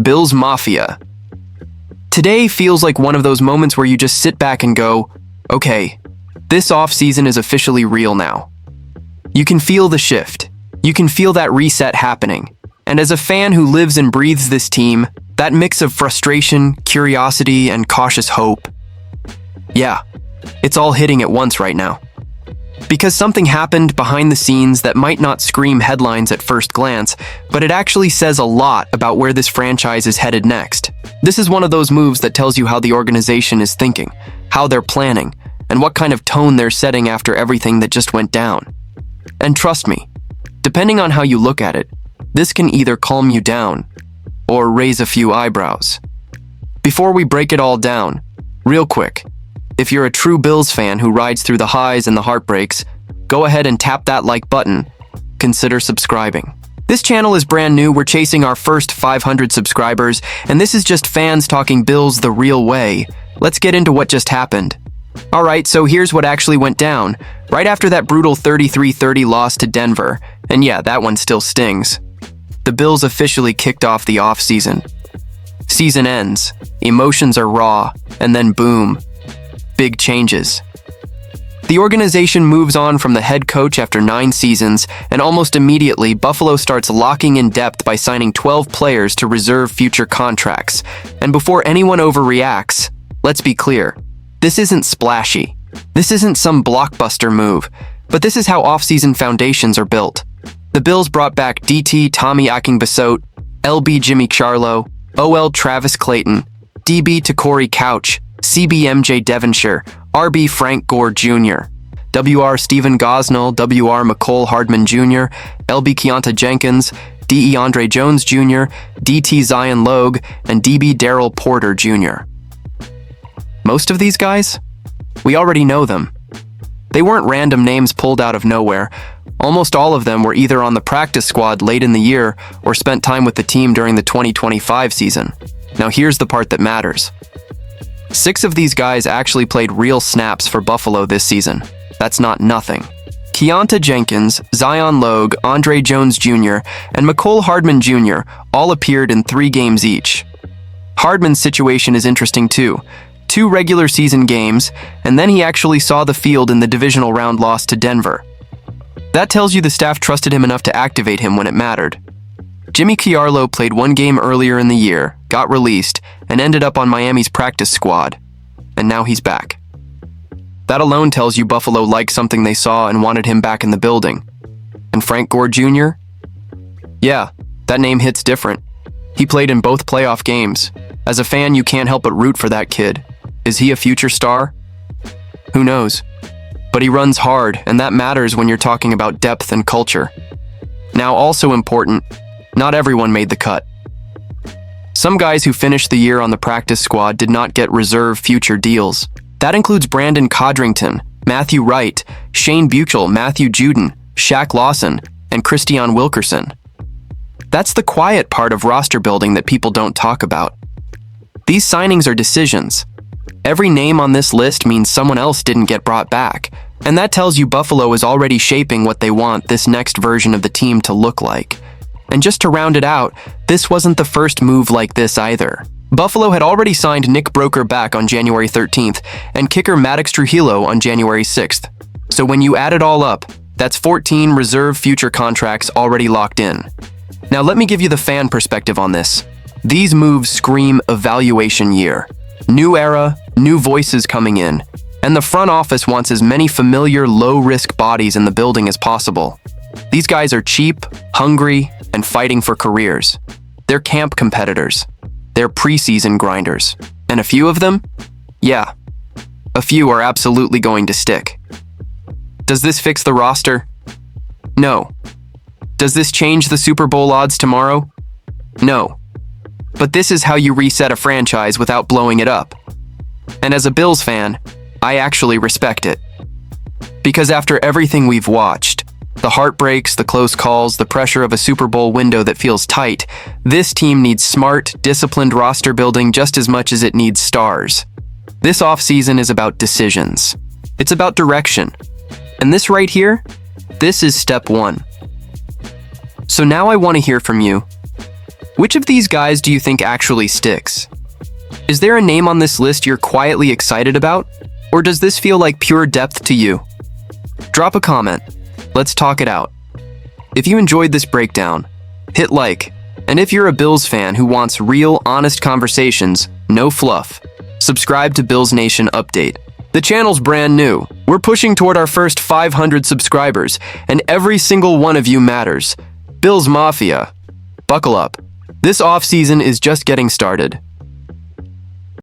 Bills Mafia. Today feels like one of those moments where you just sit back and go, okay, this offseason is officially real now. You can feel the shift. You can feel that reset happening. And as a fan who lives and breathes this team, that mix of frustration, curiosity, and cautious hope, yeah, it's all hitting at once right now. Because something happened behind the scenes that might not scream headlines at first glance, but it actually says a lot about where this franchise is headed next. This is one of those moves that tells you how the organization is thinking, how they're planning, and what kind of tone they're setting after everything that just went down. And trust me, depending on how you look at it, this can either calm you down or raise a few eyebrows. Before we break it all down, real quick, if you're a true Bills fan who rides through the highs and the heartbreaks, go ahead and tap that like button. Consider subscribing. This channel is brand new. We're chasing our first 500 subscribers, and this is just fans talking Bills the real way. Let's get into what just happened. Alright, so here's what actually went down. Right after that brutal 33-30 loss to Denver, and yeah, that one still stings, the Bills officially kicked off the offseason. Season ends, emotions are raw, and then boom, big changes. The organization moves on from the head coach after 9 seasons, and almost immediately, Buffalo starts locking in depth by signing 12 players to reserve future contracts. And before anyone overreacts, let's be clear, this isn't splashy. This isn't some blockbuster move, but this is how offseason foundations are built. The Bills brought back DT Tommy Akingbissote, LB Jimmy Charlo, OL Travis Clayton, DB Corey Couch, CB MJ Devonshire, RB Frank Gore Jr., WR Stephen Gosnell, WR McCole Hardman Jr., LB Keonta Jenkins, DE Andre Jones Jr., DT Zion Logue, and DB Darrell Porter Jr. Most of these guys? We already know them. They weren't random names pulled out of nowhere. Almost all of them were either on the practice squad late in the year or spent time with the team during the 2025 season. Now here's the part that matters. 6 of these guys actually played real snaps for Buffalo this season. That's not nothing. Keonta Jenkins, Zion Logue, Andre Jones Jr., and McCole Hardman Jr. all appeared in 3 games each. Hardman's situation is interesting too. 2 regular season games, and then he actually saw the field in the divisional round loss to Denver. That tells you the staff trusted him enough to activate him when it mattered. Jimmy Chiarlo played 1 game earlier in the year, got released, and ended up on Miami's practice squad. And now he's back. That alone tells you Buffalo liked something they saw and wanted him back in the building. And Frank Gore Jr.? Yeah, that name hits different. He played in both playoff games. As a fan, you can't help but root for that kid. Is he a future star? Who knows? But he runs hard, and that matters when you're talking about depth and culture. Now, also important, not everyone made the cut. Some guys who finished the year on the practice squad did not get reserve future deals. That includes Brandon Codrington, Matthew Wright, Shane Buechel, Matthew Juden, Shaq Lawson, and Christian Wilkerson. That's the quiet part of roster building that people don't talk about. These signings are decisions. Every name on this list means someone else didn't get brought back, and that tells you Buffalo is already shaping what they want this next version of the team to look like. And just to round it out, this wasn't the first move like this either. Buffalo had already signed Nick Broker back on January 13th and kicker Maddox Trujillo on January 6th. So when you add it all up, that's 14 reserve future contracts already locked in. Now let me give you the fan perspective on this. These moves scream evaluation year. New era, new voices coming in, and the front office wants as many familiar, low-risk bodies in the building as possible. These guys are cheap, hungry, and fighting for careers. They're camp competitors. They're preseason grinders. And a few of them? Yeah, a few are absolutely going to stick. Does this fix the roster? No. Does this change the Super Bowl odds tomorrow? No. But this is how you reset a franchise without blowing it up. And as a Bills fan, I actually respect it. Because after everything we've watched, the heartbreaks, the close calls, the pressure of a Super Bowl window that feels tight, this team needs smart, disciplined roster building just as much as it needs stars. This offseason is about decisions. It's about direction. And this right here, this is step 1. So now I want to hear from you. Which of these guys do you think actually sticks? Is there a name on this list you're quietly excited about? Or does this feel like pure depth to you? Drop a comment. Let's talk it out. If you enjoyed this breakdown, hit like. And if you're a Bills fan who wants real, honest conversations, no fluff, subscribe to Bills Nation Update. The channel's brand new. We're pushing toward our first 500 subscribers, and every single one of you matters. Bills Mafia. Buckle up. This offseason is just getting started.